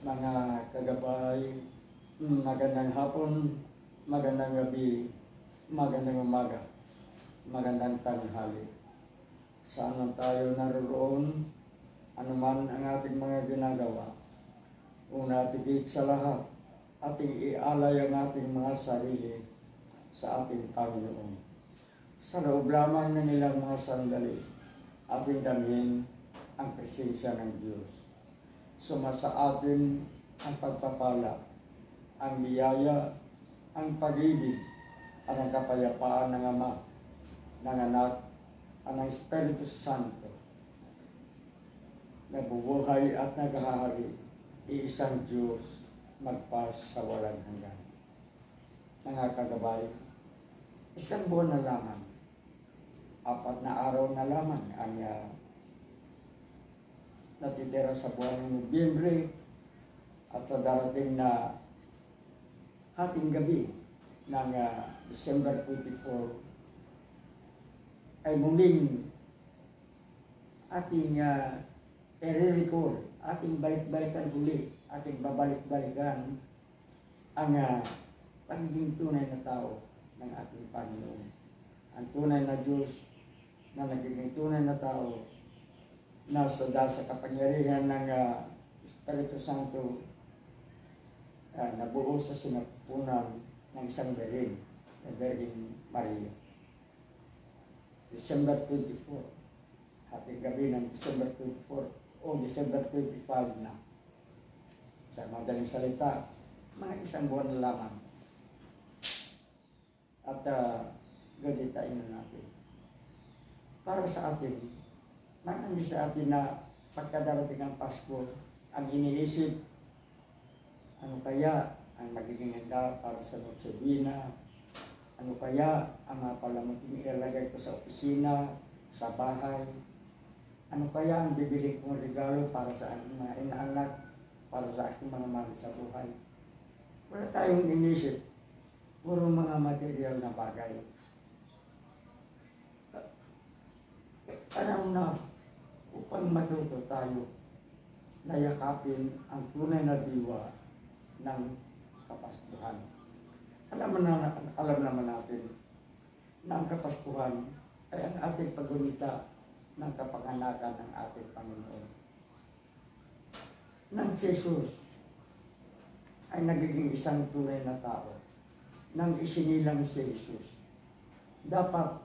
Mga kagabay, magandang hapon, magandang gabi, magandang umaga, magandang tanghali. Saan man tayo naroon, anuman ang ating mga ginagawa, una tigit sa lahat, ating ialay ang ating mga sarili sa ating Panginoon. Sa loob lamang ng ilang mga sandali, ating damhin ang presensya ng Diyos. Sumasa atin ang pagpapala, ang biyaya, ang pag-ibig, at ang kapayapaan ng Ama, ng Anak, at ng Espiritu Santo. Nabubuhay at naghahari, iisang Diyos, magpas sa walang hanggan. Mga kagabay, isang buwan na lamang, 4 na araw na lamang ang natitira sa buwan ng Nobyembre at sa darating na hating gabi ng December 24 ay muling ating i-recall, ating balik-balikan uli, ating babalik-balikan ang pagiging tunay na tao ng ating Panginoon. Ang tunay na Diyos na nagiging tunay na tao na dahil sa kapangyarihan ng Espiritu Santo nabuo sa sinapupunan ng isang Birhen, na Birhen Maria. December 24, hating gabi ng December 24 o December 25 na. Sa madaling salita, mga isang buwan na lamang. At gaditain na natin. Para sa atin, marami sa atin na pagkadarating ng Pasko, ang iniisip, ano kaya ang magiging handa para sa Noche Buena, ano kaya ang mga palamuting ilalagay ko sa opisina, sa bahay, ano kaya ang bibili kong regalo para sa aking mga inaanak, para sa aking mga mahal sa buhay. Wala tayong inisip, puro mga material na bagay. Alam na, upang matuto tayo na yakapin ang tunay na diwa ng Kapaskuhan. Alam naman natin na ang Kapaskuhan ay ang ating paggunita ng kapanganakan ng ating Panginoon. Nang si Jesus ay nagiging isang tunay na tao, nang isinilang si Jesus, dapat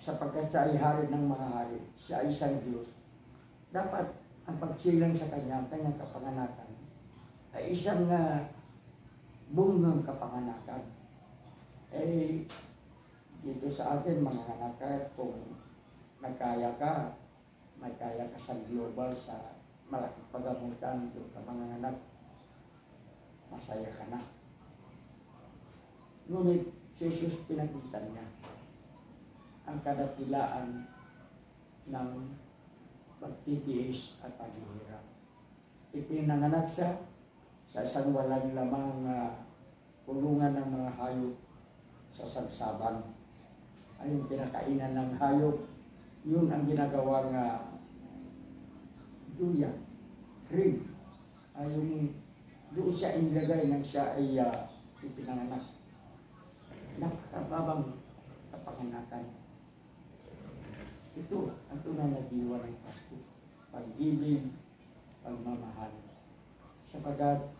sapagkat siya ay hari ng mga hari, siya ay isang Diyos, dapat ang pagsilang sa kanyang kapanganakan ay isang bungang kapanganakan. Dito sa atin mga anak, kung nagkaya ka sa global, sa malaking pagamutan, doon ka mga anak, masaya ka na. Ngunit si Jesus pinagitan niya ang kadakilaan ng pagtitiis at paghihirap. Ipinanganak siya sa isang walang lamang kulungan ng mga hayop sa sabsaban. Ay yung pinakainan ng hayop, yun ang ginagawang duyan, cream. Ay yung doon siya inilagay nang siya ay ipinanganak. Napakababang kapanganakan. Ito ang tunay na diwa ng Pasko. Pag-ibig, pagmamahal. Sapagkat,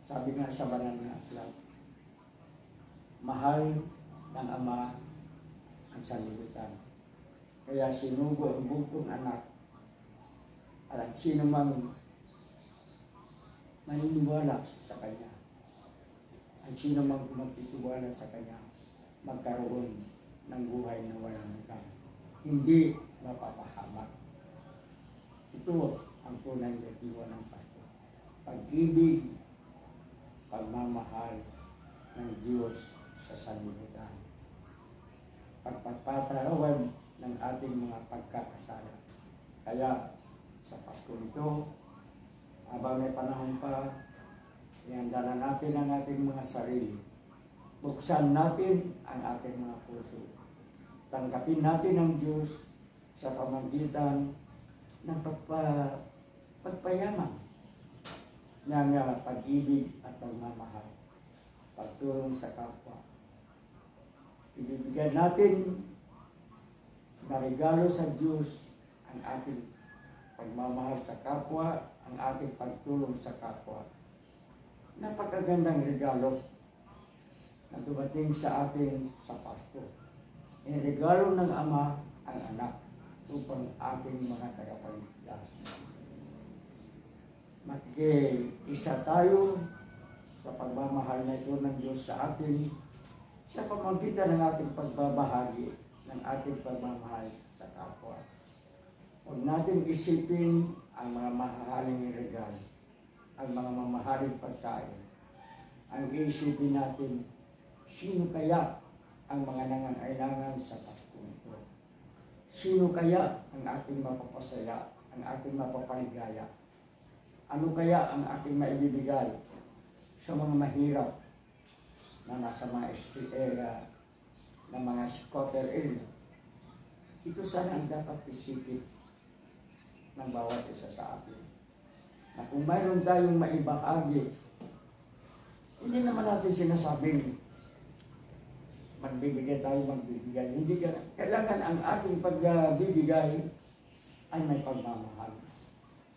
sabi nga sa banal na aklat, mahal ng Ama ang sanlibutan. Kaya sinugo ang bugtong anak at sino mang maniniwala sa Kanya. Ang sino mang magtitiwala sa Kanya, magkaroon ng buhay na walang hanggan. Hindi mapapahamak. Ito ang tunay na diwa ng Pasko. Pag-ibig, pagmamahal ng Diyos sa sanlibutan. Pagpapatawad ng ating mga pagkakasala. Kaya sa Pasko nito, habang may panahon pa, ihanda na natin ang ating mga sarili. Buksan natin ang ating mga puso. Tanggapin natin ang Diyos sa pamamagitan ng pagpayaman ng pag-ibig at pagmamahal, pagtulong sa kapwa. Ibibigyan natin na regalo sa Diyos ang ating pagmamahal sa kapwa, ang ating pagtulong sa kapwa. Napakagandang regalo na dumating sa atin sa Pasko. Regalo ng Ama ang anak upang ating mga tagapagligtas. Mag-isa tayo sa pagmamahal na ito ng Diyos sa atin sa pamamagitan ng ating pagbabahagi ng ating pagmamahal sa kapwa. Huwag natin isipin ang mga mahahaling regalo, ang mga mamahaling pagkain. Ang iisipin natin, sino kaya ang mga nangangailangan sa Pasko nito? Sino kaya ang ating mapapasaya, ang ating mapapaligaya? Ano kaya ang ating maibibigay sa mga mahirap na nasa mga area ng mga squatter area? Ito sana ang dapat isipin ng bawat isa sa atin. Na kung mayroon tayong maibahagi, hindi naman natin sinasabing magbibigay. Hindi kailangan ang ating pagbibigay ay may pagmamahal.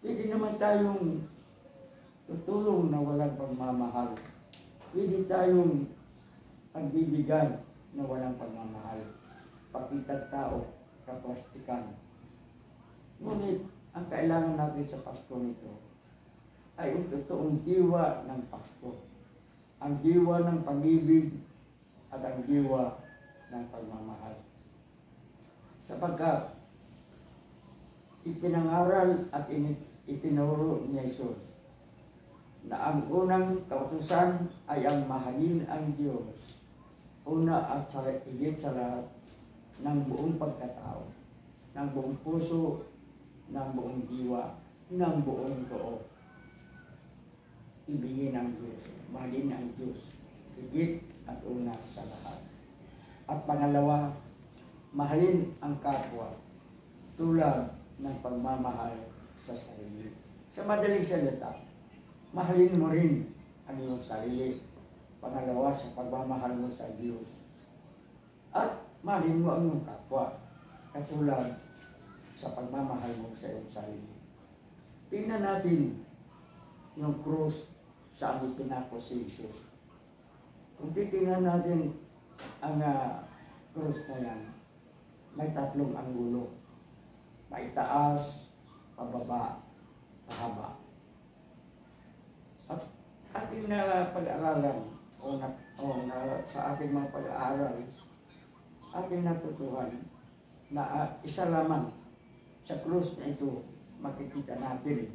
Pwede naman tayong tutulong na walang pagmamahal. Pwede tayong pagbibigay na walang pagmamahal. Pakitag tao, kaplastikan. Ngunit, ang kailangan natin sa Pasko nito ay ang totoong diwa ng Pasko. Ang diwa ng pag-ibig at ang diwa ng pagmamahal. Sapagkat ipinangaral at itinuro ni Jesus na ang unang kautusan ay ang mahalin ang Diyos, una at higit sa lahat, ng buong pagkatao, ng buong puso, ng buong diwa, ng buong too. Ibigin ang Diyos, mahalin ang Diyos, higit at una sa lahat. At pangalawa, mahalin ang kapwa tulad ng pagmamahal sa sarili. Sa madaling salita, mahalin mo rin ang iyong sarili. Pangalawa, sa pagmamahal mo sa Diyos. At mahalin mo ang iyong kapwa katulad sa pagmamahal mo sa iyong sarili. Tingnan natin yung krus sa aming pinako si Jesus. Kung titingnan natin ang krus na yan, may tatlong anggulo. May taas, pababa, pahaba. At ating pag-aralan sa ating mga pag-aaral, ating natutuhan na isa lamang sa krus na ito makikita natin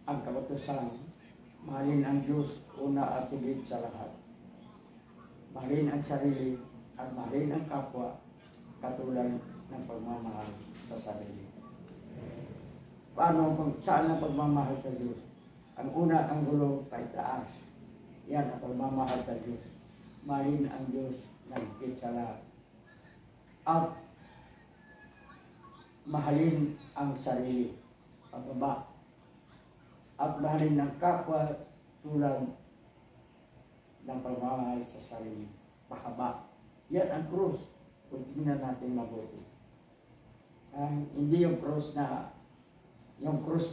ang kautusan. Mahalin ang Diyos una at higit sa lahat. Mahalin ang sarili at mahalin ang kapwa katulad ng pagmamahal sa sarili. Saan ang pagmamahal sa Diyos? Ang una, ang gulo, paitaas. Yan ang pagmamahal sa Diyos. Mahalin ang Diyos na higit sa lahat. At mahalin ang sarili, pababa. At mahalin ng kapwa tulad ng pagmamahal sa sarili, pahaba. Yan ang krus, kung tingnan natin mabuti. Hindi yung krus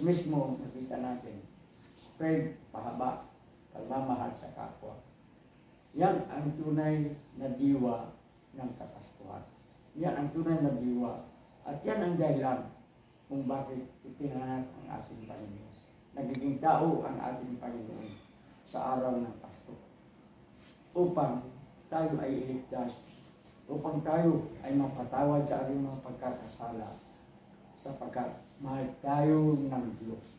mismo nakita natin. Spread, pahaba, pagmamahal sa kapwa. Yan ang tunay na diwa ng Kapaskuhan. Yan ang tunay na diwa. At yan ang dahilan kung bakit ipinanganak ang ating Panginoon. Nagiging tao ang ating Panginoon sa araw ng Pasko. Upang tayo ay iligtas. Upang tayo ay mapatawad sa ating mga pagkakasala. Sapagkat mahal tayo ng Diyos.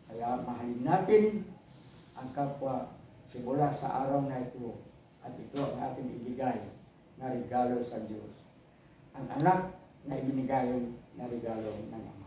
Kaya mahalin natin ang kapwa simula sa araw na ito. At ito ang ating ibigay na regalo sa Diyos. Ang anak na ibinigay na regalo ng Ama.